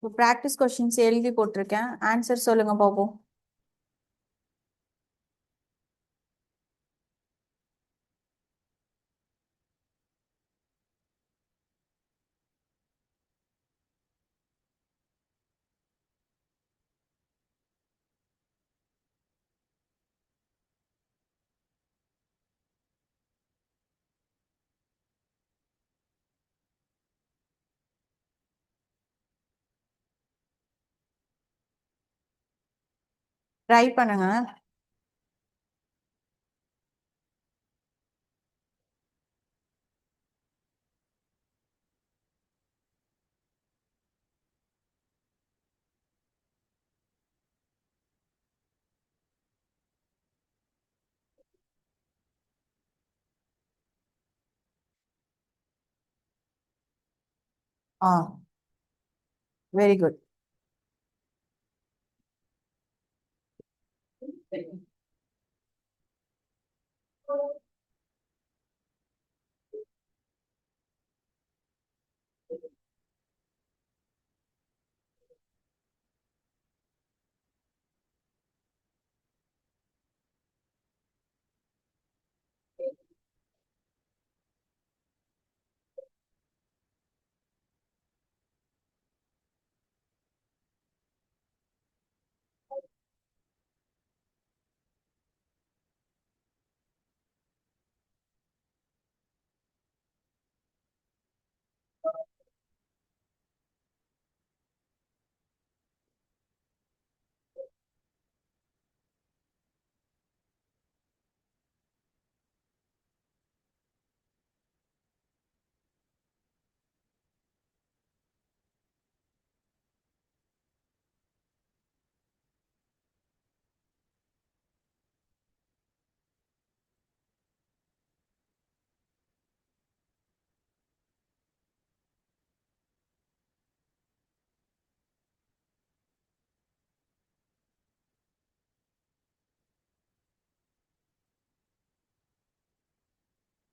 இப்போ practice questions எழுதி போட்டிருக்கேன். ஆன்சர் சொல்லுங்க பாப்போம். ட்ரை பண்ணுங்க. ஆ, வெரி குட்.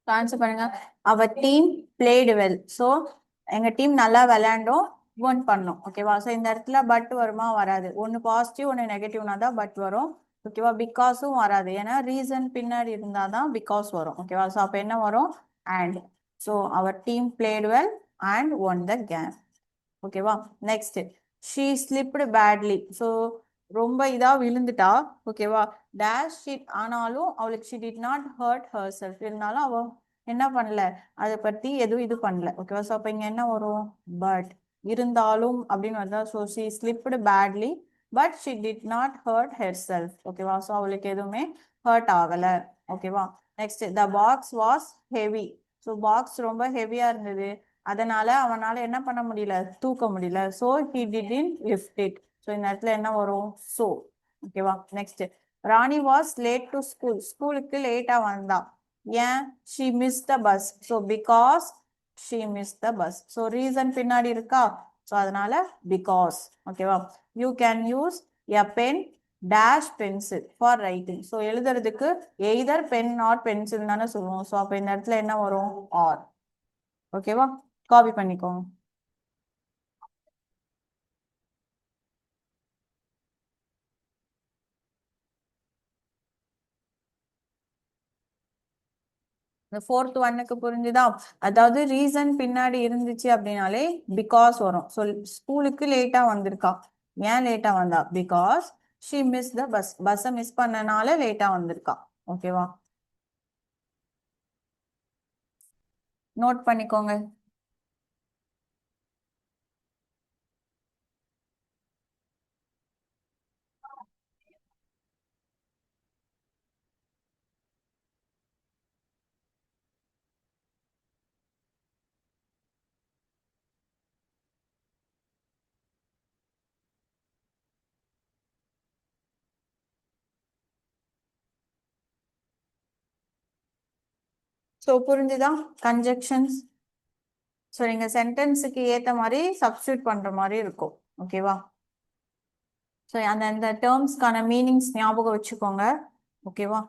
ஆன்சர் பண்ணுங்க. அவர் டீம் பிளேடு வெல். ஸோ எங்க டீம் நல்லா விளையாண்டோம், ஒன் பண்ணோம். ஓகேவா? ஸோ இந்த இடத்துல பட் வருமா? வராது. ஒன்னு பாசிட்டிவ் ஒன்னு நெகட்டிவ்னா தான் பட் வரும். ஓகேவா? பிகாஸும் வராது. ஏன்னா ரீசன் பின்னாடி இருந்தாதான் பிகாஸ் வரும். ஓகேவா? ஸோ அப்ப என்ன வரும்? அண்ட். ஸோ அவர் team played well and won the game. ஓகேவா? Next, she slipped badly. So ரொம்ப இதா விழுந்துட்டா. ஓகேவா? டேஷ் ஷீட் ஆனாலும் அவளுக்கு she did not hurt herself. இருந்தாலும் அவ என்ன பண்ணல, அதை பத்தி எதுவும் இது பண்ணல. ஓகேவா? ஸோ அப்ப இங்க என்ன வரும்? பட். இருந்தாலும் அப்படின்னு வந்தா, so she slipped badly but she did not hurt herself. ஓகேவா? ஸோ அவளுக்கு எதுவுமே ஹர்ட் ஆகல. ஓகேவா? Next, the box was heavy. So box ரொம்ப ஹெவியா இருந்தது, அதனால அவனால என்ன பண்ண முடியல, தூக்க முடியல. So he didn't lift it. So இந்த இடத்துல என்ன வரும்? ஸோ. ஓகேவா? Next, Rani was late to school. ஸ்கூலுக்கு லேட்டா வந்தா. ஏன்? She miss the bus. So because she miss the bus. So reason பின்னாடி இருக்கா, ஸோ அதனால பிகாஸ். ஓகேவா? You can use a pen dash pencil for writing. So எழுதுறதுக்கு எய்தர் பென் ஆர் பென்சில் தானே சொல்லுவோம். ஸோ அப்போ இந்த இடத்துல என்ன வரும்? ஆர். ஓகேவா? காப்பி பண்ணிக்கோங்க. இந்த ஃபோர்த் ஒன்னுக்கு புரிஞ்சுதா? அதாவது ரீசன் பின்னாடி இருந்துச்சு அப்படின்னாலே பிகாஸ் வரும். ஸோ ஸ்கூலுக்கு லேட்டா வந்திருக்கா. ஏன் லேட்டா வந்தா? Because she miss the bus. பஸ்ஸை மிஸ் பண்ணனால லேட்டா வந்திருக்கா. ஓகேவா? நோட் பண்ணிக்கோங்க. ஸோ புரிஞ்சுதா? கன்ஜெக்ஷன்ஸ். ஸோ நீங்க சென்டென்ஸுக்கு ஏத்த மாதிரி சப்ஸ்டியூட் பண்ற மாதிரி இருக்கும். ஓகேவா? ஸோ அந்த அந்த டேர்ம்ஸ்க்கான மீனிங்ஸ் ஞாபகம் வச்சுக்கோங்க. ஓகேவா?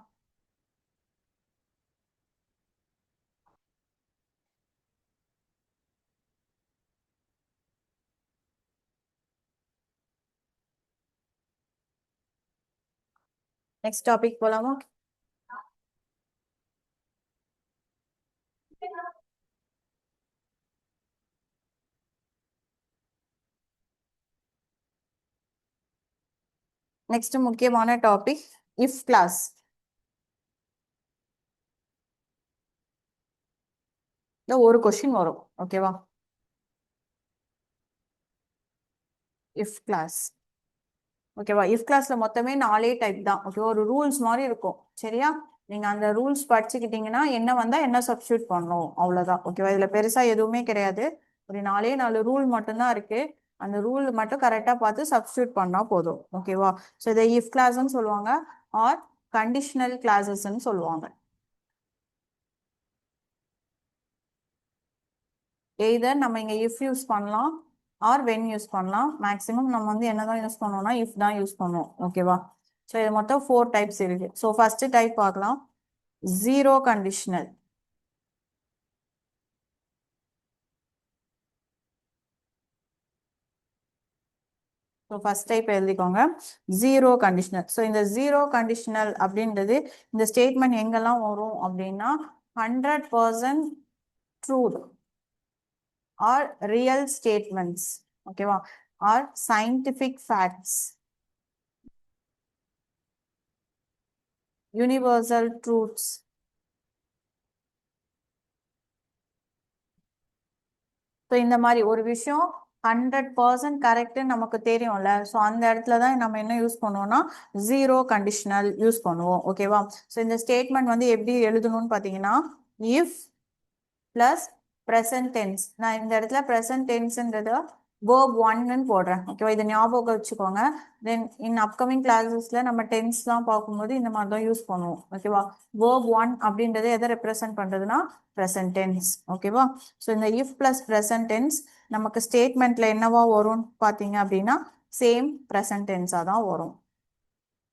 நெக்ஸ்ட் டாபிக் போலாமா? நெக்ஸ்ட் முக்கியமான டாபிக் இஃப் கிளாஸ். ஒரு கொஸ்டின் வரும், ஓகேவா? இஃப் கிளாஸ், ஓகேவா? இஃப் கிளாஸ்ல மொத்தமே 4 டைப் தான், ஓகே? ஒரு ரூல்ஸ் மாதிரி இருக்கும், சரியா? நீங்க அந்த ரூல்ஸ் படிச்சுக்கிட்டீங்கன்னா என்ன வந்தா என்ன சப்ஸ்டியூட் பண்ணணும், அவ்வளவுதான், ஓகேவா? இதுல பெருசா எதுவுமே கிடையாது. ஒரு 4 ரூல் மட்டும்தான் இருக்கு. அந்த ரூல் மட்டும் கரெக்டா பார்த்து சப்ஸ்டியூட் பண்ணா போதும், ஓகேவா? ஸோ இதை இஃப் கிளாஸ்ன்னு சொல்லுவாங்க, ஆர் கண்டிஷனல் கிளாஸஸ்ன்னு சொல்லுவாங்க. எய்தர் நம்ம இங்க இஃப் யூஸ் பண்ணலாம் ஆர் வென் யூஸ் பண்ணலாம். மேக்ஸிமம் நம்ம வந்து என்னதான் யூஸ் பண்ணுவோம்னா இஃப் தான் யூஸ் பண்ணுவோம், ஓகேவா? ஸோ இது மொத்தம் 4 டைப்ஸ் இருக்கு. ஸோ ஃபர்ஸ்ட் டைப் பார்க்கலாம், zero conditional. So first type எழுதிக்கோங்க, ஜீரோ கண்டிஷனல். ஸோ இந்த ஜீரோ கண்டிஷனல் அப்படின்றது இந்த ஸ்டேட்மெண்ட் எங்கெல்லாம் வரும் அப்படின்னா 100% ட்ரூத் ஆர் ரியல் ஸ்டேட்மெண்ட்ஸ், ஓகேவா? Or scientific facts, universal truths. So இந்த மாதிரி ஒரு விஷயம் 100% கரெக்ட்னு நமக்கு தெரியும்ல, ஸோ அந்த இடத்துல தான் நம்ம என்ன யூஸ் பண்ணுவோம்னா ஜீரோ கண்டிஷனல் யூஸ் பண்ணுவோம், ஓகேவா? ஸோ இந்த ஸ்டேட்மெண்ட் வந்து எப்படி எழுதணும்னு பார்த்தீங்கன்னா இஃப் பிளஸ் ப்ரெசன்ட் டென்ஸ். நான் இந்த இடத்துல ப்ரெசன்ட் டென்ஸ்ன்றது verb 1ன்னு போடுறேன், ஓகேவா? இதை ஞாபகம் வச்சுக்கோங்க. தென் இன் அப்கமிங் கிளாஸஸ்ல நம்ம டென்ஸ்லாம் பார்க்கும்போது இந்த மாதிரி தான் யூஸ் பண்ணுவோம், ஓகேவா? verb 1 அப்படின்றது எதை ரெப்ரசென்ட் பண்றதுன்னா ப்ரெசன்ட் டென்ஸ், ஓகேவா? ஸோ இந்த இஃப் பிளஸ் ப்ரெசன்ட் டென்ஸ் நமக்கு ஸ்டேட்மெண்ட்ல என்னவா வரும்னு பார்த்தீங்க அப்படின்னா சேம் ப்ரெசன்ட் டென்ஸாக தான் வரும்,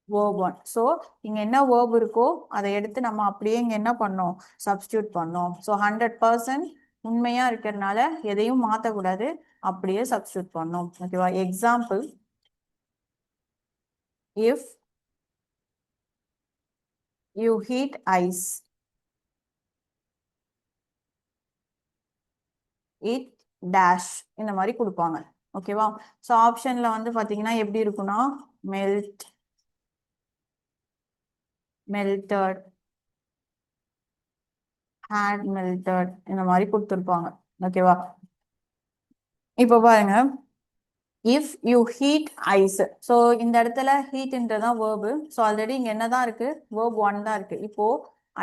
verb 1. ஸோ இங்க என்ன verb இருக்கோ அதை எடுத்து நம்ம அப்படியே இங்க என்ன பண்ணோம், சப்ஸ்டியூட் பண்ணோம். ஸோ 100% உண்மையா இருக்கிறதுனால எதையும் மாற்றக்கூடாது, அப்படியே சப்ஸ்டியூட் பண்ணோம், ஓகேவா? Example, if you heat ice it dash, இந்த மாதிரி கொடுப்பாங்க, ஓகேவா? ஸோ ஆப்ஷன்ல வந்து பாத்தீங்கன்னா எப்படி இருக்குன்னா மெல்ட், மெல்டட், had melted, இந்த மாதிரி கொடுத்துருப்பாங்க, ஓகேவா? இப்போ பாருங்க, if you heat ice. So இந்த இடத்துல ஹீட்ன்றதான் வேர்பு. ஸோ ஆல்ரெடி இங்கே என்னதான் இருக்கு, வேர்ப் 1 தான் இருக்கு. இப்போ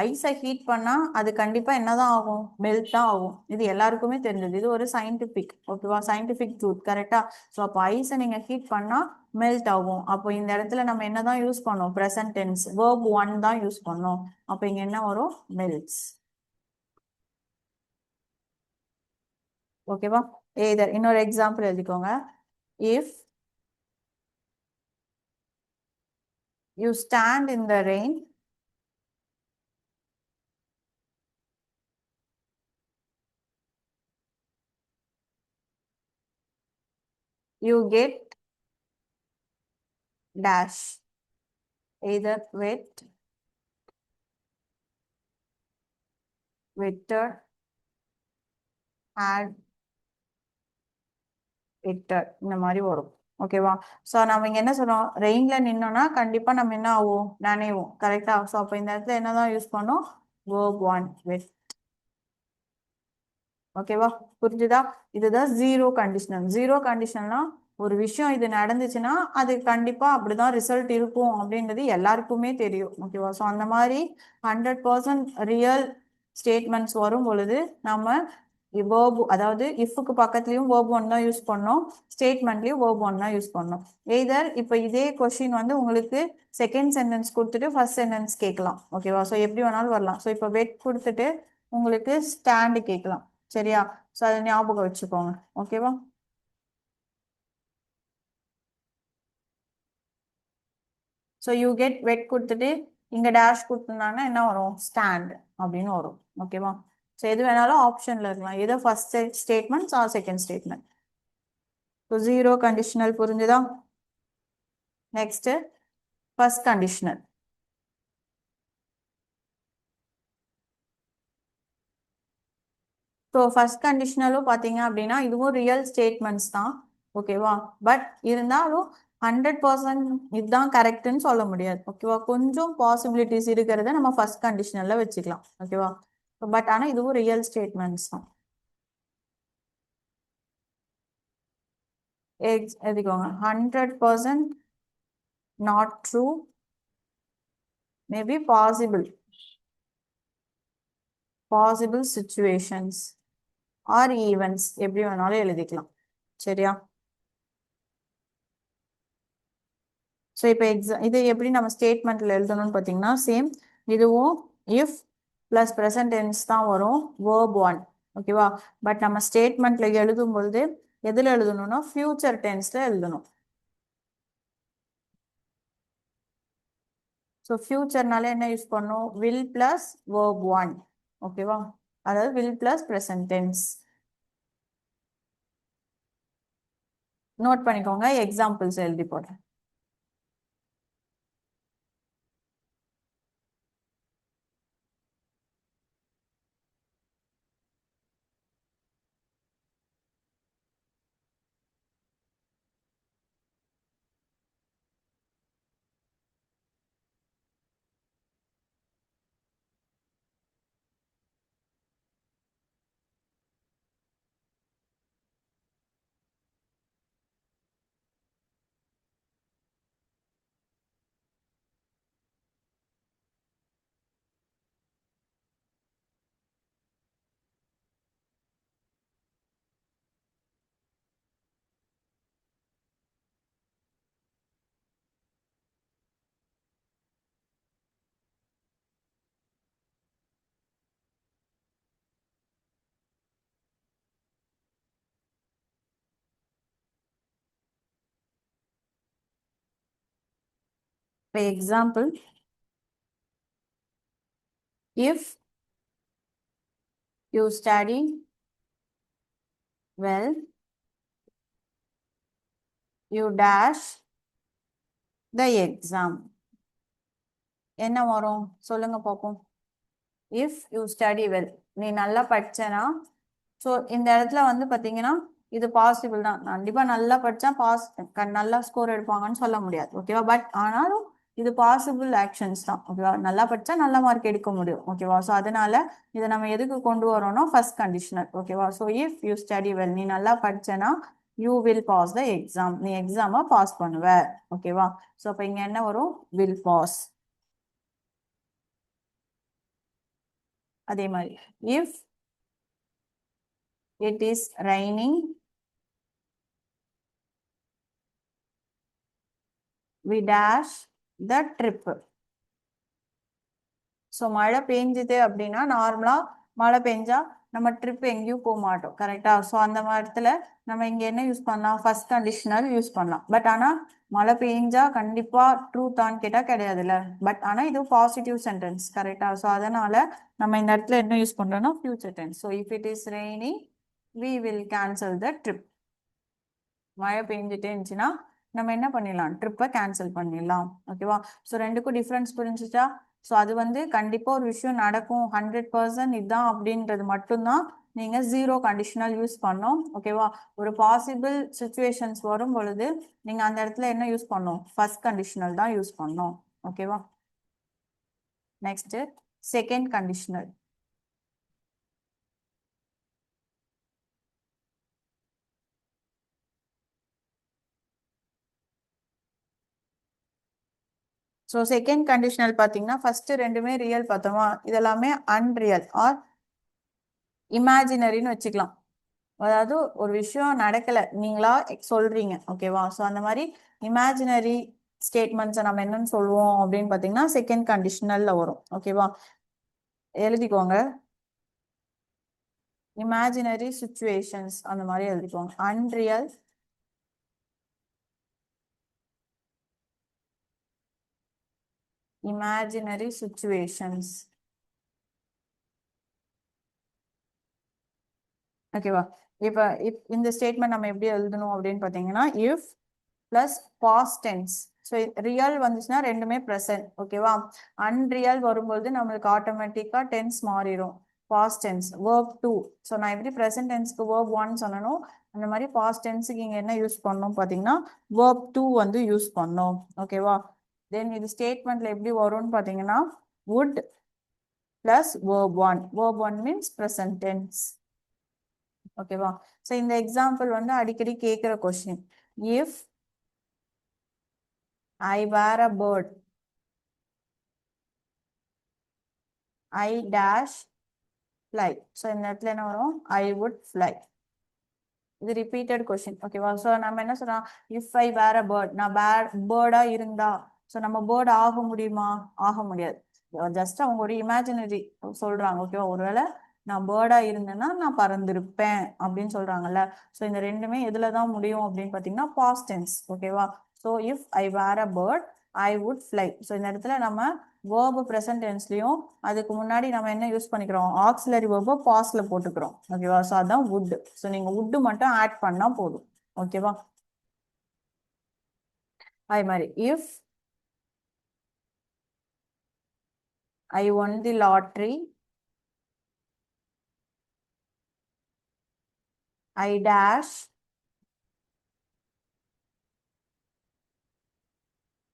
ஐஸை ஹீட் பண்ணா அது கண்டிப்பா என்னதான் ஆகும், மெல்ட் தான் ஆகும். இது எல்லாருக்குமே தெரிஞ்சது, இது ஒரு சயின்டிபிக், ஓகேவா? சயின்டிபிக் ட்ரூத், கரெக்டா? ஸோ அப்போ ஐஸை நீங்க ஹீட் பண்ணா மெல்ட் ஆகும். அப்போ இந்த இடத்துல நம்ம என்னதான் யூஸ் பண்ணோம், ப்ரெசன்ட் டென்ஸ் வேர்ப் 1 தான் யூஸ் பண்ணோம். அப்போ இங்க என்ன வரும், மெல்ட்ஸ், ஓகேவா? இன்னொரு எக்ஸாம்பிள் எழுதிக்கோங்க, if you stand in the rain, you get dash, either wet, wetted, had, wetted, இந்த மாதிரி வரும், ஓகேவா? ஸோ நம்ம இங்க என்ன சொல்றோம், ரெயின்ல நின்னோம்னா கண்டிப்பா நம்ம என்ன ஆகும், நனைவோம், கரெக்டா? ஸோ அப்போ இந்த இடத்துல என்னதான் யூஸ் பண்ணோம், verb 1 wet, ஓகேவா? புரிஞ்சுதா? இதுதான் ஜீரோ கண்டிஷனல். ஜீரோ கண்டிஷனல்னா ஒரு விஷயம் இது நடந்துச்சுன்னா அது கண்டிப்பா அப்படிதான் ரிசல்ட் இருக்கும் அப்படின்றது எல்லாருக்குமே தெரியும், ஓகேவா? ஸோ அந்த மாதிரி 100% ரியல் ஸ்டேட்மெண்ட்ஸ் வரும் பொழுது நம்ம verb, அதாவது இஃப்க்கு பக்கத்துலயும் verb 1 தான் யூஸ் பண்ணோம், ஸ்டேட்மெண்ட்லயும் verb 1 தான் யூஸ் பண்ணோம். எய்தர் இப்போ இதே கொஸ்டின் வந்து உங்களுக்கு செகண்ட் சென்டென்ஸ் கொடுத்துட்டு ஃபர்ஸ்ட் சென்டென்ஸ் கேட்கலாம், ஓகேவா? ஸோ எப்படி வேணாலும் வரலாம். ஸோ இப்போ வெட் கொடுத்துட்டு உங்களுக்கு ஸ்டாண்டு கேட்கலாம், சரியா? ஸோ அதை ஞாபகம் வச்சுக்கோங்க, ஓகேவா? ஸோ யூ கெட் வெட் கொடுத்துட்டு இங்க டேஷ் கொடுத்துருந்தாங்கன்னா என்ன வரும், ஸ்டாண்ட் அப்படின்னு வரும், ஓகேவா? ஸோ எது வேணாலும் ஆப்ஷன்ல இருக்கலாம், ஏதோ first statement or second statement. So zero conditional புரிஞ்சுதா? Next first conditional. So first கண்டிஷனலும் பார்த்தீங்க அப்படின்னா இதுவும் ரியல் ஸ்டேட்மெண்ட்ஸ் தான், ஓகேவா? பட் இருந்தாலும் 100% இதுதான் கரெக்ட்னு சொல்ல முடியாது, ஓகேவா? கொஞ்சம் பாசிபிலிட்டிஸ் இருக்கிறத நம்ம ஃபர்ஸ்ட் கண்டிஷனல்ல வச்சுக்கலாம், ஓகேவா? பட் ஆனால் இதுவும் ரியல் ஸ்டேட்மெண்ட்ஸ் தான். எழுதிக்கோங்க. 100% not true, maybe possible situations or events, எப்படி வேணாலும் எழுதிக்கலாம், சரியா? ஸோ இப்போ இது எப்படி நம்ம ஸ்டேட்மெண்ட்ல எழுதணும்னு பார்த்தீங்கன்னா சேம், இதுவும் இஃப் பிளஸ் ப்ரெசன்ட் டென்ஸ் தான் வரும், வேர்ப் ஒன், ஓகேவா? பட் நம்ம ஸ்டேட்மெண்ட்ல எழுதும் பொழுது எதில் எழுதணும்னா ஃபியூச்சர் டென்ஸ்ல எழுதணும். ஸோ ஃபியூச்சர்னால என்ன யூஸ் பண்ணும்? வில் பிளஸ் வேர்ப் ஒன், ஓகேவா? அதாவது will plus present tense. Note பண்ணிக்கோங்க, எக்ஸாம்பிள்ஸ் எழுதி போடுறேன். For example, if you study well, you dash the exam. என்ன வரும் சொல்லுங்க பார்ப்போம். இஃப் யூ ஸ்டடி வெல், நீ நல்லா படிச்சனா. ஸோ இந்த இடத்துல வந்து பார்த்தீங்கன்னா இது பாசிபிள் தான், கண்டிப்பாக நல்லா படித்தா நல்லா ஸ்கோர் எடுப்பாங்கன்னு சொல்ல முடியாது, ஓகேவா? பட் ஆனாலும் இது பாசிபிள் ஆக்ஷன்ஸ் தான், ஓகேவா? நல்லா படித்தா நல்ல மார்க் எடுக்க முடியும், ஓகேவா? ஸோ அதனால இதை நம்ம எதுக்கு கொண்டு வரோம்னா ஃபர்ஸ்ட் கண்டிஷனல், ஓகேவா? So if you study well, நீ நல்லா படிச்சனா you will pass the exam, நீ எக்ஸாமை பாஸ் பண்ணுவ, ஓகேவா? ஸோ அப்போ இங்கே என்ன வரும்? Will pass. அதே மாதிரி if it is raining, we dash the trip. So மழை பெஞ்சுது அப்படின்னா நார்மலா மழை பெஞ்சா நம்ம ட்ரிப் எங்கேயும் போக மாட்டோம், கரெக்டா? ஸோ அந்த இடத்துல நம்ம இங்க என்ன யூஸ் பண்ணலாம்? ஃபர்ஸ்ட் கண்டிஷனல் யூஸ் பண்ணலாம். பட் ஆனா மழை பெஞ்சா கண்டிப்பா ட்ரூத்தான்னு கேட்டா கிடையாதுல்ல. பட் ஆனா இது பாசிட்டிவ் சென்டென்ஸ், கரெக்டா? ஸோ அதனால நம்ம இந்த இடத்துல என்ன யூஸ் பண்றோம்னா future tense. So if it is raining we will cancel the trip. மழை பெஞ்சிட்டே இருந்துச்சுன்னா நம்ம என்ன பண்ணிடலாம்? ட்ரிப்பை கேன்சல் பண்ணிடலாம், ஓகேவா? ஸோ ரெண்டுக்கும் டிஃப்ரென்ஸ் புரிஞ்சுச்சா? ஸோ அது வந்து கண்டிப்பாக ஒரு விஷயம் நடக்கும் 100% இதுதான் அப்படின்றது மட்டும்தான் நீங்க ஜீரோ கண்டிஷனல் யூஸ் பண்ணோம், ஓகேவா? ஒரு பாசிபிள் சுச்சுவேஷன்ஸ் வரும் பொழுது நீங்க அந்த இடத்துல என்ன யூஸ் பண்ணோம்? ஃபர்ஸ்ட் கண்டிஷனல் தான் யூஸ் பண்ணோம், ஓகேவா? Next second conditional. So second conditional பார்த்தீங்கன்னா ஃபர்ஸ்ட் ரெண்டுமே ரியல் பார்த்தோமா, இதெல்லாமே அன்ரியல் ஆர் இமேஜினரின்னு வச்சுக்கலாம். அதாவது ஒரு விஷயம் நடக்கல, நீங்களா சொல்றீங்க, ஓகேவா? ஸோ அந்த மாதிரி இமேஜினரி ஸ்டேட்மெண்ட்ஸை நம்ம என்னன்னு சொல்லுவோம் அப்படின்னு பார்த்தீங்கன்னா செகண்ட் கண்டிஷனல்ல வரும், ஓகேவா? எழுதிக்கோங்க, இமேஜினரி சுச்சுவேஷன்ஸ் அந்த மாதிரி எழுதிக்கோங்க. அன்ரியல் இமேஜினரி சுச்சுவேஷன்ஸ், ஓகேவா? இப்போ இந்த ஸ்டேட்மெண்ட் நம்ம எப்படி எழுதணும் அப்படின்னு பார்த்தீங்கன்னா if plus past tense. So real வந்துச்சுன்னா ரெண்டுமே ப்ரெசன்ட், ஓகேவா? அன்ரியல் வரும்போது நம்மளுக்கு ஆட்டோமேட்டிக்காக டென்ஸ் மாறிடும். past tense verb 2. ஸோ நான் எப்படி present tenseக்கு verb 1 சொன்னனோ அந்த மாதிரி past tenseக்கு இங்க என்ன யூஸ் பண்ணோம் பார்த்தீங்கன்னா verb 2 வந்து யூஸ் பண்ணோம். ஓகேவா? தென் இது ஸ்டேட்மெண்ட்ல எப்படி வரும்னு பார்த்தீங்கன்னா would plus verb 1. verb 1 means present tense. ஓகேவா? ஸோ இந்த எக்ஸாம்பிள் வந்து அடிக்கடி கேட்குற question. If I were a bird, I dash fly. So இந்த இடத்துல என்ன வரும்? I would fly. இது ரிப்பீட்டட் கொஸ்டின். ஓகேவா? ஸோ நம்ம என்ன சொல்றோம்? If I were a bird, நான் பேர்டா இருந்தா, ஸோ நம்ம பேர்ட் ஆக முடியுமா? ஆக முடியாது. ஜஸ்ட் அவங்க ஒரு இமேஜினரி சொல்றாங்க. ஓகேவா? ஒருவேளை நான் பேர்டா இருந்தேன்னா நான் பறந்திருப்பேன் அப்படின்னு சொல்றாங்கல்ல. ஸோ இந்த ரெண்டுமே எதுல தான் முடியும் அப்படின்னு பார்த்தீங்கன்னா பாஸ்ட் டென்ஸ். ஓகேவா? So if I were a bird I would fly. So இந்த இடத்துல நம்ம வேர்பு ப்ரெசன்ட் டென்ஸ்லயும் அதுக்கு முன்னாடி நம்ம என்ன யூஸ் பண்ணிக்கிறோம்? ஆக்சிலரி வேர்பை பாஸ்ட்ல போட்டுக்கிறோம். ஓகேவா? ஸோ அதான் வுட். ஸோ நீங்க வுட் மட்டும் ஆட் பண்ணா போதும். ஓகேவா? அதே மாதிரி if I one the lottery I dash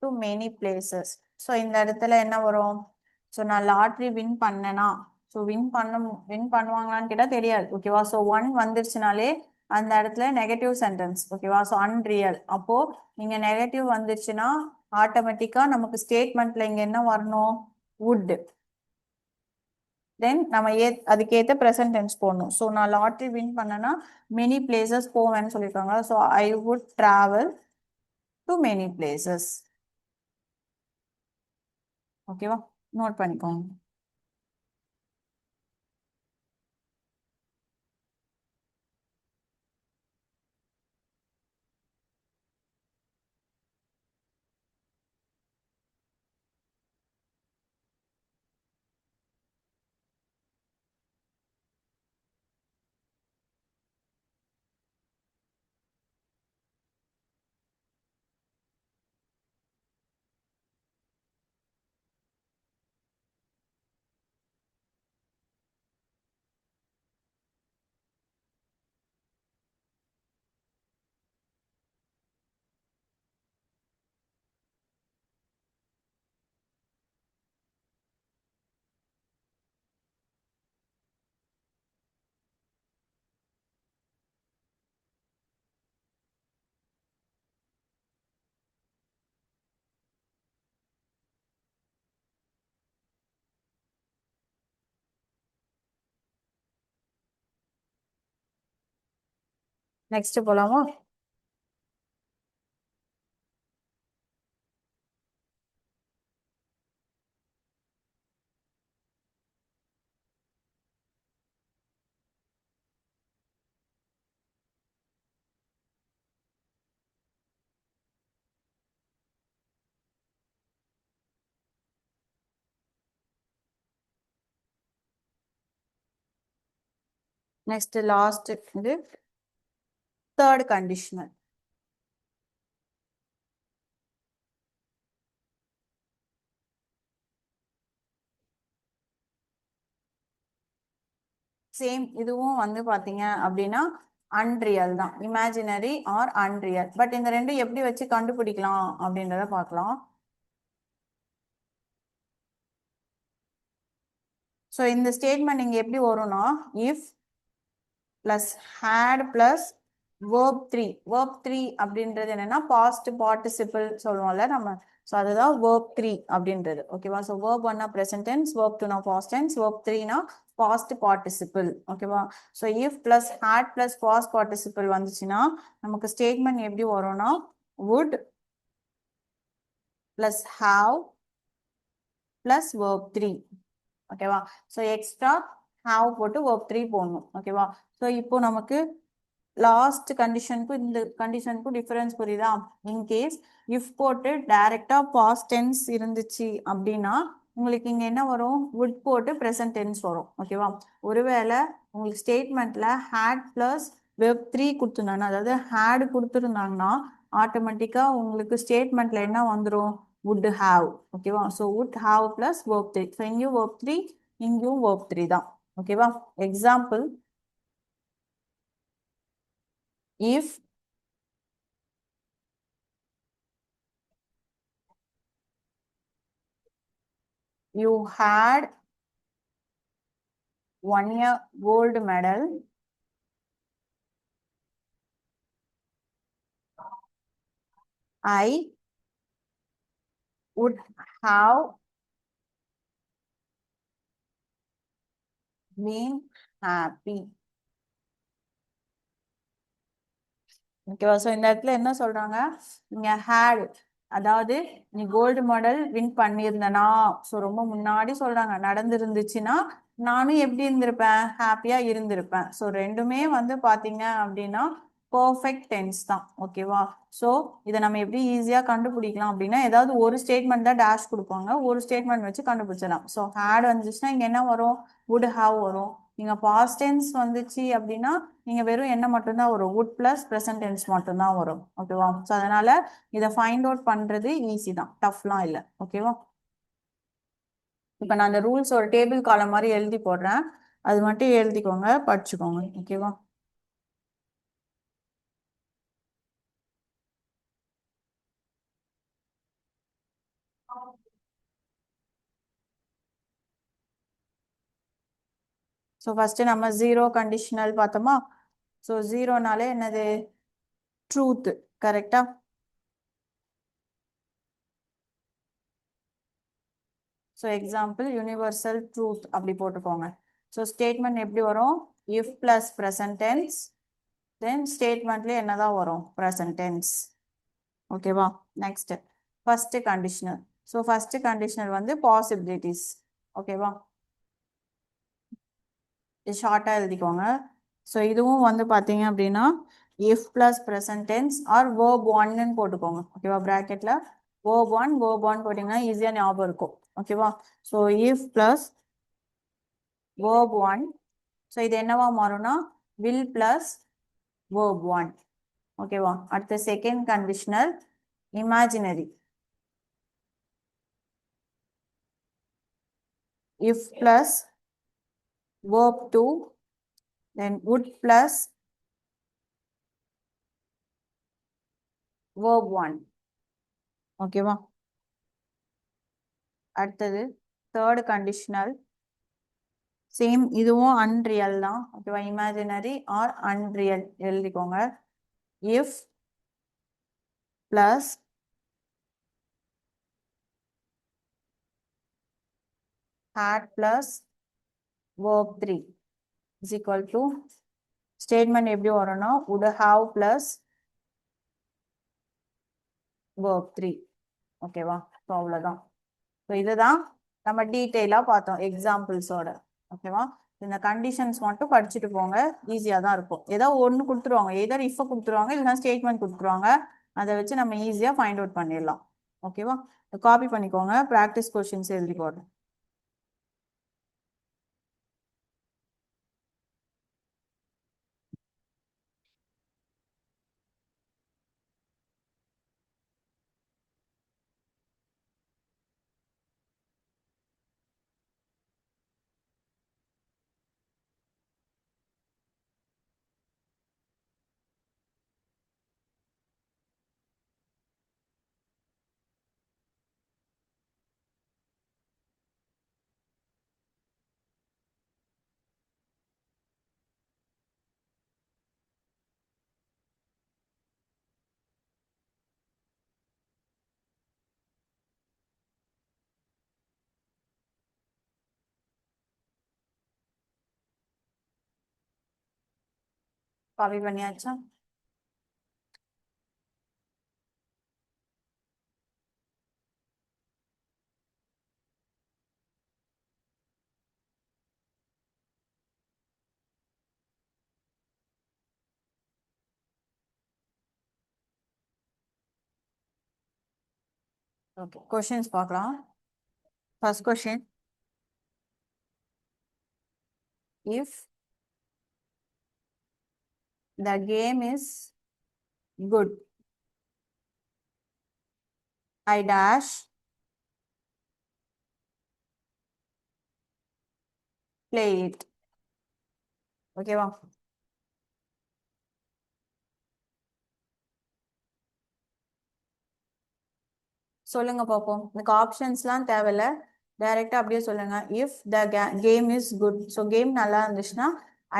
to many places. So இந்த இடத்துல என்ன வரும்? ஸோ நான் லாட்ரி வின் பண்ணேனா, ஸோ வின் பண்ணுவாங்களான்னு கேட்டால் தெரியாது. ஓகேவா? ஸோ ஒன் வந்துருச்சுனாலே அந்த இடத்துல நெகட்டிவ் சென்டென்ஸ். ஓகேவா? So unreal. அப்போ நீங்க நெகட்டிவ் வந்துருச்சுன்னா ஆட்டோமேட்டிக்கா நமக்கு ஸ்டேட்மெண்ட்ல இங்க என்ன வரணும்? வுட். தென் நம்ம அதுக்கேற்ற ப்ரெசன்ட் டென்ஸ் போடணும். ஸோ நான் லாட்ரி வின் பண்ணேன்னா மெனி பிளேசஸ் போவேன்னு சொல்லியிருக்காங்க. So I would travel to many places. ஓகேவா? நோட் பண்ணிக்கோங்க. நெக்ஸ்ட் போலாமா? நெக்ஸ்ட் லாஸ்ட் இது தேர்ட் கண்டிஷனல். சேம் இதுவும் வந்து பாத்தீங்க அப்படின்னா அன்ரியல் தான். Imaginary R unreal. பட் இந்த ரெண்டும் எப்படி வச்சு கண்டுபிடிக்கலாம் அப்படின்றத பார்க்கலாம். ஸோ இந்த ஸ்டேட்மெண்ட் இங்க எப்படி வரும்னா if plus had plus verb 3. Verb 3 அப்படின்றது என்னன்னா பாஸ்ட் பார்ட்டிசிபிள் சொல்லுவோம்ல நம்ம. ஸோ அதுதான் வேர்ப் 3 அப்படின்றது. ஓகேவா? So verb 1 present tense, verb 2 past tense, verb 3 past participle. ஓகேவா? So if plus had plus past participle வந்துச்சுன்னா நமக்கு ஸ்டேட்மெண்ட் எப்படி வரும்னா would plus have plus verb 3. ஓகேவா? ஸோ எக்ஸ்ட்ரா have போட்டு வேர்ப் 3 போடணும். ஓகேவா? ஸோ இப்போ நமக்கு லாஸ்ட் கண்டிஷனுக்கும் இந்த கண்டிஷனுக்கும் டிஃபரன்ஸ் புரியுதா? இன்கேஸ் இஃப் போட்டு டைரக்டா பாஸ்ட் டென்ஸ் இருந்துச்சு அப்படின்னா உங்களுக்கு இங்க என்ன வரும்? would போட்டு ப்ரெசன்ட் டென்ஸ் வரும். ஓகேவா? ஒருவேளை உங்களுக்கு ஸ்டேட்மெண்ட்ல ஹேட் பிளஸ் வெப் 3 கொடுத்துருந்தாங்க, அதாவது ஹேட் கொடுத்துருந்தாங்கன்னா ஆட்டோமேட்டிக்கா உங்களுக்கு ஸ்டேட்மெண்ட்ல என்ன வந்துடும்? would have. ஓகேவா? So would have plus verb 3. So இங்கேயும் verb 3, இங்கேயும் verb 3 தான். ஓகேவா? Example, if you had won a gold medal, I would have been happy. ஓகேவா? ஸோ இந்த இடத்துல என்ன சொல்றாங்க, நீங்க ஹேட், அதாவது நீ கோல்டு மெடல் வின் பண்ணியிருந்தனா, ஸோ ரொம்ப முன்னாடி சொல்றாங்க, நடந்திருந்துச்சுன்னா நானும் எப்படி இருந்திருப்பேன், ஹாப்பியா இருந்திருப்பேன். ஸோ ரெண்டுமே வந்து பாத்தீங்க அப்படின்னா பர்ஃபெக்ட் டென்ஸ் தான். ஓகேவா? ஸோ இதை நம்ம எப்படி ஈஸியா கண்டுபிடிக்கலாம் அப்படின்னா, ஏதாவது ஒரு ஸ்டேட்மெண்ட் தான் டேஷ் கொடுப்பாங்க, ஒரு ஸ்டேட்மெண்ட் வச்சு கண்டுபிடிச்சிடலாம். ஸோ ஹேட் வந்துச்சுன்னா இங்க என்ன வரும், would have வரும். நீங்க பாஸ்ட் டென்ஸ் வந்துச்சு அப்படின்னா நீங்க வெறும் என்ன மட்டும்தான் வரும், would பிளஸ் ப்ரெசன்ட் டென்ஸ் மட்டும்தான் வரும். ஓகேவா? ஸோ அதனால இதை ஃபைண்ட் அவுட் பண்றது ஈஸி தான், டஃப்லாம் இல்லை. ஓகேவா? இப்போ நான் அந்த ரூல்ஸ் ஒரு டேபிள் காலம் மாதிரி எழுதி போடுறேன், அது மட்டும் எழுதிக்கோங்க, படிச்சுக்கோங்க. ஓகேவா? ஸோ ஃபர்ஸ்ட் நம்ம ஜீரோ கண்டிஷனல் பார்த்தோமா? ஸோ ஜீரோனாலே என்னது, ட்ரூத். கரெக்டா? ஸோ எக்ஸாம்பிள் யூனிவர்சல் ட்ரூத் அப்படி போட்டுக்கோங்க. ஸோ ஸ்டேட்மெண்ட் எப்படி வரும், இஃப் பிளஸ் ப்ரெசன்ட் டென்ஸ், தென் ஸ்டேட்மெண்ட்லேயே என்னதான் வரும், ப்ரெசன்ட் டென்ஸ். ஓகேவா? Next first conditional. So first conditional வந்து பாசிபிலிட்டிஸ். ஓகேவா? இது ஷார்ட்டாக எழுதிக்கோங்க. ஸோ இதுவும் வந்து பார்த்தீங்க அப்படின்னா if plus present tens are verb ஒன்னு போட்டுக்கோங்க. ஓகேவா? ப்ராக்கெட்ல வேர்ப் ஒன் போட்டிங்கன்னா ஈஸியாக ஞாபகம் இருக்கும். ஓகேவா? So if plus verb one, so இது என்னவா மாறும்னா வில் பிளஸ் வேர்ப் ஒன். ஓகேவா? அடுத்த second conditional imaginary. If plus verb 2, then would plus verb 1. ஓகேவா? அடுத்தது தேர்ட் கண்டிஷனல், சேம், இதுவும் அன்ரியல் தான். ஓகேவா? இமேஜினரி ஆர் அன்ரியல் எழுதிக்கோங்க. If plus had plus verb 3 is equal to statement எப்படி வரும்னா would have பிளஸ் verb 3. ஓகேவா? ஸோ அவ்வளோதான். ஸோ இதுதான் நம்ம டீட்டெயிலாக பார்த்தோம் எக்ஸாம்பிள்ஸோட. ஓகேவா? இந்த கண்டிஷன்ஸ் மட்டும் படிச்சுட்டு போங்க, ஈஸியாக தான் இருக்கும். ஏதோ ஒன்று கொடுத்துருவாங்க, எதர் இஃப் கொடுத்துருவாங்க, இல்லைன்னா ஸ்டேட்மெண்ட் கொடுத்துருவாங்க, அதை வச்சு நம்ம ஈஸியாக ஃபைண்ட் அவுட் பண்ணிடலாம். ஓகேவா? காப்பி பண்ணிக்கோங்க, ப்ராக்டிஸ் கொஸ்டின்ஸ் எழுதி போடுறேன். காப்பி பண்ணியாச்சா? ஓகே, கொஸ்டின்ஸ் பார்க்கலாம். First question, if the game is good, I dash play it. ஓகேவா? சொல்லுங்க பாப்போம். எனக்கு ஆப்ஷன்ஸ்லாம் தேவையில்ல, டைரக்டா அப்படியே சொல்லுங்க. If the game is good, so game நல்லா இருந்துச்சுன்னா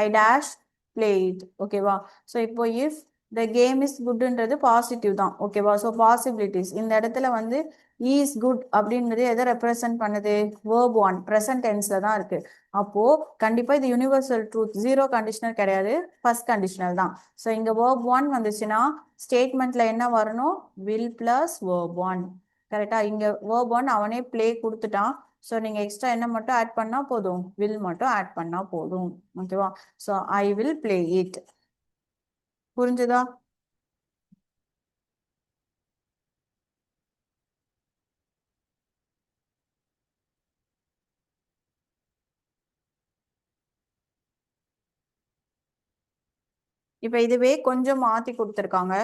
ஐ டேஷ் பிளே இட். ஓகேவா? ஸோ இப்போ இஃப் த கேம் இஸ் குட்ன்றது பாசிட்டிவ் தான். ஓகேவா? ஸோ பாசிபிலிட்டிஸ் இந்த இடத்துல வந்து இஸ் குட் அப்படின்றது எதை ரெப்ரசன்ட் பண்ணுது? வேர்ப் ஒன் ப்ரெசன்ட் டென்ஸ்ல தான் இருக்கு. அப்போ கண்டிப்பா இது யூனிவர்சல் ட்ரூத், ஜீரோ கண்டிஷனல் கிடையாது, ஃபர்ஸ்ட் கண்டிஷனல் தான். ஸோ இங்க வேர்ப் ஒன் வந்துச்சுன்னா ஸ்டேட்மெண்ட்ல என்ன வரணும்? Will plus verb one. கரெக்டா? இங்க வேர்ப் ஒன் அவனே ப்ளே கொடுத்துட்டான். ஸோ நீங்க எக்ஸ்ட்ரா என்ன மட்டும் ஆட் பண்ணா போதும்? வில் மட்டும் ஆட் பண்ணா போதும். ஓகேவா? So I will play it. புரிஞ்சுதா? இப்ப இதுவே கொஞ்சம் மாத்தி கொடுத்துருக்காங்க.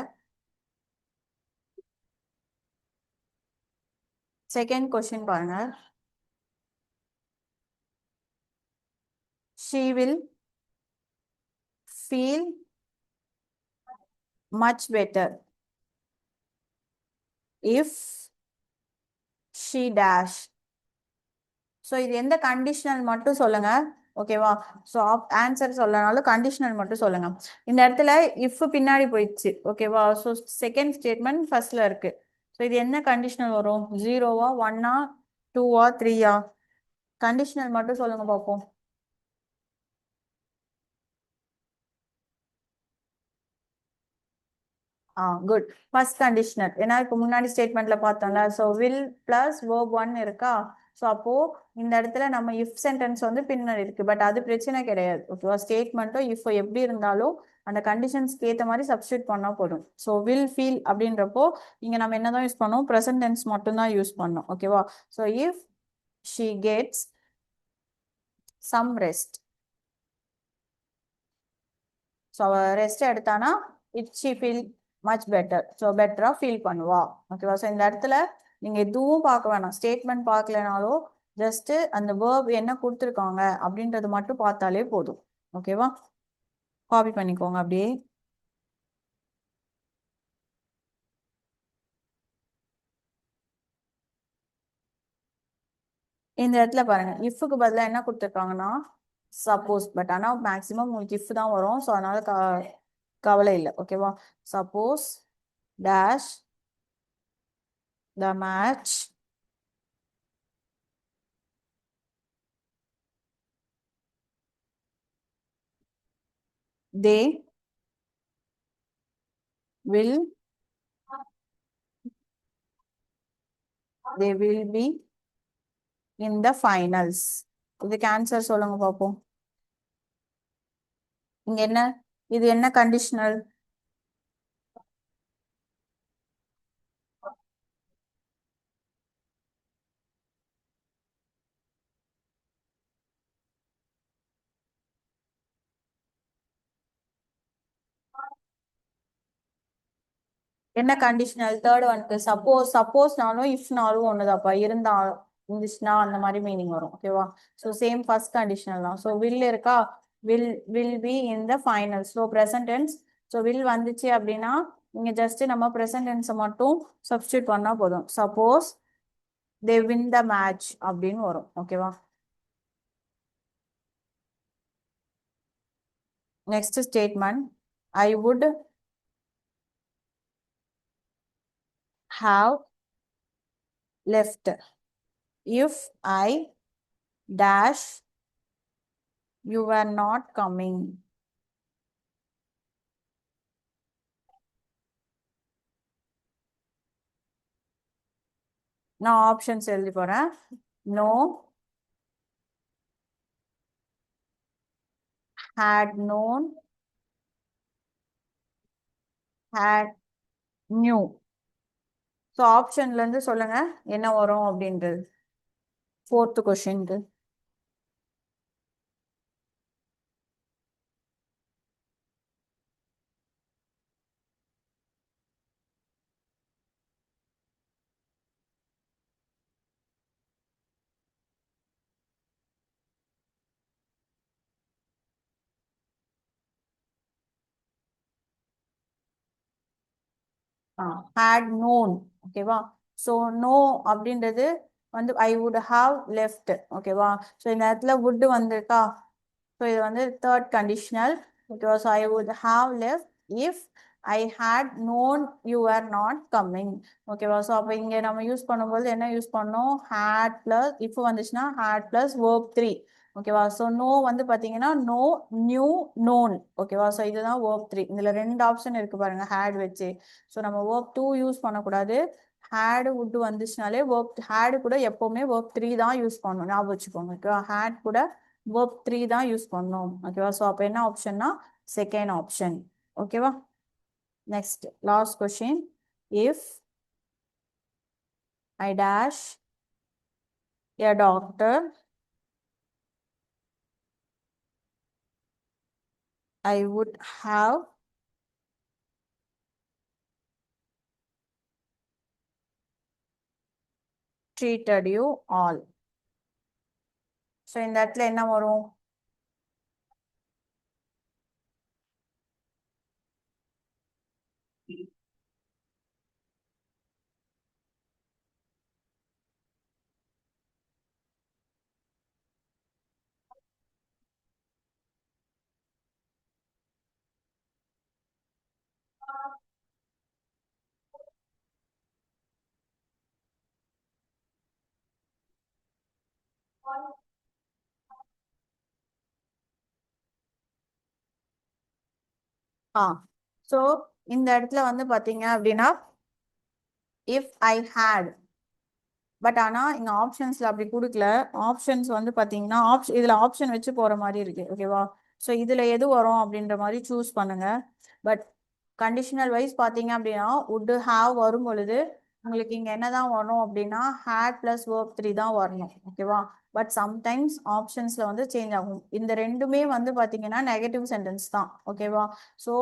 செகண்ட் கொஸ்டின் பாருங்க. she will feel much better if she dash. So இது எந்த கண்டிஷனல் மட்டும் சொல்லுங்க. ஓகேவா? ஸோ ஆன்சர் சொல்லனாலும் கண்டிஷனல் மட்டும் சொல்லுங்க. இந்த இடத்துல இஃப் பின்னாடி போயிடுச்சு. ஓகேவா? ஸோ செகண்ட் ஸ்டேட்மெண்ட் ஃபர்ஸ்ட்ல இருக்கு. ஸோ இது என்ன கண்டிஷனல் வரும்? ஜீரோவா, ஒன்னா, டூவா, த்ரீயா? கண்டிஷனல் மட்டும் சொல்லுங்க பார்ப்போம். குட். First conditional. ஏன்னா இப்போ முன்னாடி ஸ்டேட்மெண்ட்ல பார்த்தோம்ல, so will plus verb one இருக்கா? ஸோ அப்போ இந்த இடத்துல நம்ம இஃப் சென்டென்ஸ் வந்து பின்னாடி இருக்கு, பட் அது பிரச்சனை கிடையாது. ஓகேவா? ஸ்டேட்மெண்ட்டும் இஃப் எப்படி இருந்தாலும் அந்த கண்டிஷன்ஸ்க்கு ஏற்ற மாதிரி சப்ஸ்டியூட் பண்ணா போதும். ஸோ வில் ஃபீல் அப்படின்றப்போ இங்க நம்ம என்னதான் யூஸ் பண்ணோம்? ப்ரெசன்ட் டென்ஸ் மட்டும் தான் யூஸ் பண்ணோம். ஓகேவா? So if she gets some rest, so அவ ரெஸ்ட் எடுத்தானா it she feel much better, so பெட்டரா ஃபீல் பண்ணுவா. ஓகேவா? ஸோ இந்த இடத்துல நீங்க எதுவும் பார்க்க வேணாம், ஸ்டேட்மெண்ட் பார்க்கலனாலும் ஜஸ்ட் அந்த வேர்ப் என்ன கொடுத்துருக்காங்க அப்படின்றது மட்டும் பார்த்தாலே போதும். ஓகேவா? காப்பி பண்ணிக்கோங்க அப்படியே. இந்த இடத்துல பாருங்க, இஃப்க்கு பதிலாக என்ன கொடுத்துருக்காங்கன்னா சப்போஸ், பட் ஆனால் மேக்சிமம் உங்களுக்கு இஃப் தான் வரும். ஸோ அதனால கவலை இல்லை. ஓகேவா? Suppose dash the match they will be in the finals. இதுக்கு ஆன்சர் சொல்லுங்க பார்ப்போம். இங்க என்ன? இது என்ன கண்டிஷனல்? என்ன கண்டிஷனல்? தேர்ட் ஒன்க்கு சப்போஸ்னாலும் இஃப்னாலும் ஒண்ணுதாப்பா. இருந்தாலும் இருந்துச்சுன்னா அந்த மாதிரி மீனிங் வரும். ஓகேவா? ஸோ சேம் ஃபர்ஸ்ட் கண்டிஷனல் தான். ஸோ வில் இருக்கா? Will will be in the final. So present tense. So will வந்துச்சு அப்படின்னா இங்க ஜஸ்ட் நம்ம ப்ரெசன்ட் டென்ஸை மட்டும் சப்ஸ்டியூட் பண்ணா போதும். Suppose they win the match அப்படின்னு வரும். ஓகேவா? Next statement, I would have left if I dash you were not coming. நான் ஆப்ஷன்ஸ் எழுதி போறேன். No, had known, had knew. So ஆப்ஷன்ல இருந்து சொல்லுங்க என்ன வரும் அப்படின்றது. ஃபோர்த் கொஸ்டின்க்கு had known ஓகேவா ஸோ நோ அப்படின்றது வந்து ஐ வுட் ஹாவ் லெஃப்ட் ஓகேவா ஸோ இந்த இடத்துல would வந்திருக்கா ஸோ இது வந்து தேர்ட் கண்டிஷனல் ஓகேவா so I would have left if I had known you are not coming ஓகேவா ஸோ அப்போ இங்கே நம்ம யூஸ் பண்ணும்போது என்ன யூஸ் பண்ணோம் ஹேட் பிளஸ் இஃப் வந்துச்சுன்னா ஹேட் பிளஸ் வேர்ப் 3 ஓகேவா ஸோ நோ வந்து பார்த்தீங்கன்னா நோ நியூ நோன் ஓகேவா ஸோ இதுதான் வேர்ப் 3 இதில் ரெண்டு ஆப்ஷன் இருக்கு பாருங்க ஹேட் வச்சு ஸோ நம்ம வேர்ப் 2 யூஸ் பண்ணக்கூடாது ஹேடு வுட் வந்துச்சுனாலே வேர்ப் ஹேடு கூட எப்போவுமே வேர்ப் 3 தான் யூஸ் பண்ணணும் ஞாபகம் வச்சுக்கோங்க ஓகேவா ஹேட் கூட வேர்ப் 3 தான் யூஸ் பண்ணணும் ஓகேவா ஸோ அப்போ என்ன ஆப்ஷன்னா செகண்ட் ஆப்ஷன் ஓகேவா next last question if I dash a doctor I would have treated you all. So இந்த இடத்துல என்ன வரும் ஸோ இந்த இடத்துல வந்து பாத்தீங்க அப்படின்னா இஃப் ஐ ஹேட் பட் ஆனால் இங்கே ஆப்ஷன்ஸில் அப்படி கொடுக்கல ஆப்ஷன்ஸ் வந்து பார்த்தீங்கன்னா இதில் ஆப்ஷன் வச்சு போகிற மாதிரி இருக்கு ஓகேவா ஸோ இதில் எது வரும் அப்படின்ற மாதிரி சூஸ் பண்ணுங்க பட் கண்டிஷனல் வைஸ் பார்த்தீங்க அப்படின்னா would have வரும் பொழுது உங்களுக்கு இங்கே என்ன தான் வரும் அப்படின்னா ஹேட் ப்ளஸ் வேர்ப் 3 தான் வரணும் ஓகேவா பட் சம்டைம்ஸ் ஆப்ஷன்ஸில் வந்து சேஞ்ச் ஆகும் இந்த ரெண்டுமே வந்து பார்த்தீங்கன்னா நெகட்டிவ் சென்டென்ஸ் தான் ஓகேவா ஸோ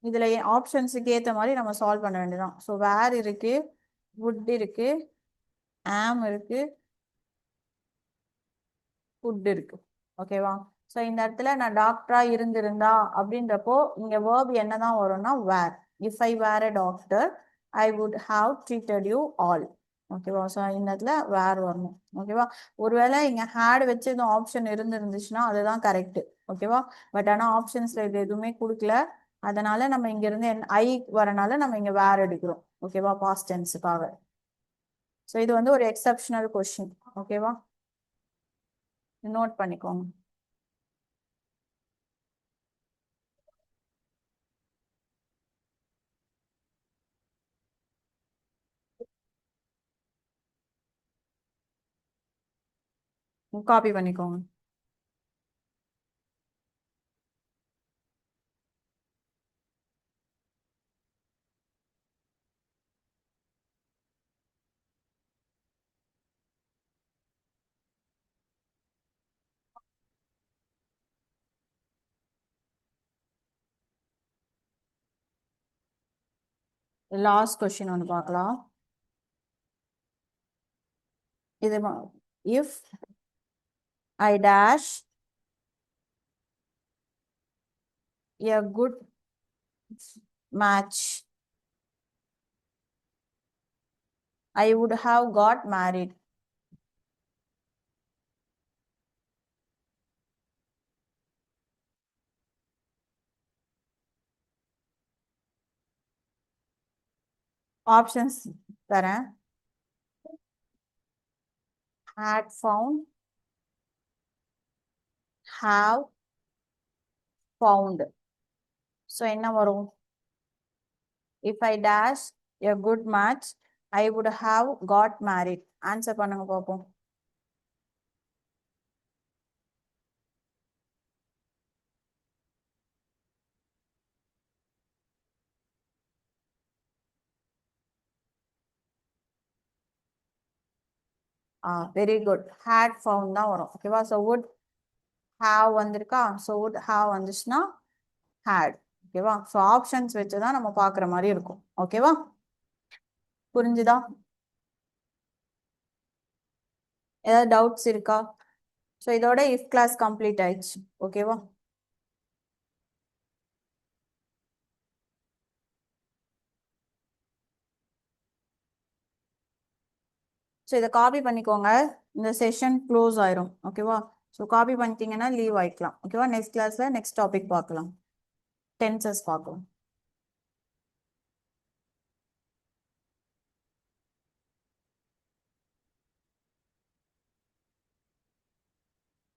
இதில் ஆப்ஷன்ஸுக்கு ஏற்ற மாதிரி நம்ம சால்வ் பண்ண வேண்டியதான் ஸோ வேர் இருக்கு would இருக்கு ஆம் இருக்கு ஃபுட் இருக்கு ஓகேவா ஸோ இந்த இடத்துல நான் டாக்டரா இருந்திருந்தா அப்படின்றப்போ இங்க வேர்ப் என்னதான் வரும்னா were if I were a doctor I would have treated you all ஓகேவா ஸோ இந்த இடத்துல வேர் வரணும் ஓகேவா ஒருவேளை இங்க ஹேட் வச்சு எதுவும் ஆப்ஷன் இருந்துச்சுன்னா அதுதான் கரெக்ட் ஓகேவா பட் ஆனால் ஆப்ஷன்ஸ்ல இது எதுவுமே கொடுக்கல அதனால நம்ம இங்க இருந்து ஐ வரனால நம்ம இங்க வேர் எடுக்கிறோம் ஓகேவா பாஸ்ட் டென்ஸுக்காக ஸோ இது வந்து ஒரு எக்ஸப்ஷனல் கொஸ்டின் ஓகேவா நோட் பண்ணிக்கோங்க காப்பி பண்ணிக்கோங்க லாஸ்ட் கொஸ்டின் ஒன்று பார்க்கலாம் இது if I dash a good match I would have got married options தரேன் had found have found so என்ன வரும் if I dash a good match I would have got married answer பண்ணுங்க பார்ப்போம் very good had found தான் வரும் ஓகேவா so would have வந்திருக்கா so would have வந்துச்சுன்னா had ஓகேவா ஸோ ஆப்ஷன்ஸ் வச்சு தான் நம்ம பார்க்குற மாதிரி இருக்கும் ஓகேவா புரிஞ்சுதா ஏதாவது டவுட்ஸ் இருக்கா ஸோ இதோட இஃப் கிளாஸ் கம்ப்ளீட் ஆயிடுச்சு ஓகேவா ஸோ இதை காப்பி பண்ணிக்கோங்க. இந்த செஷன் க்ளோஸ் ஆயிரும். ஓகேவா? ஸோ காப்பி பண்ணிட்டீங்கன்னா லீவ் ஆயிக்கலாம். ஓகேவா? நெக்ஸ்ட் கிளாஸ்ல நெக்ஸ்ட் டாபிக் பார்க்கலாம். டென்சஸ் பார்க்கலாம்.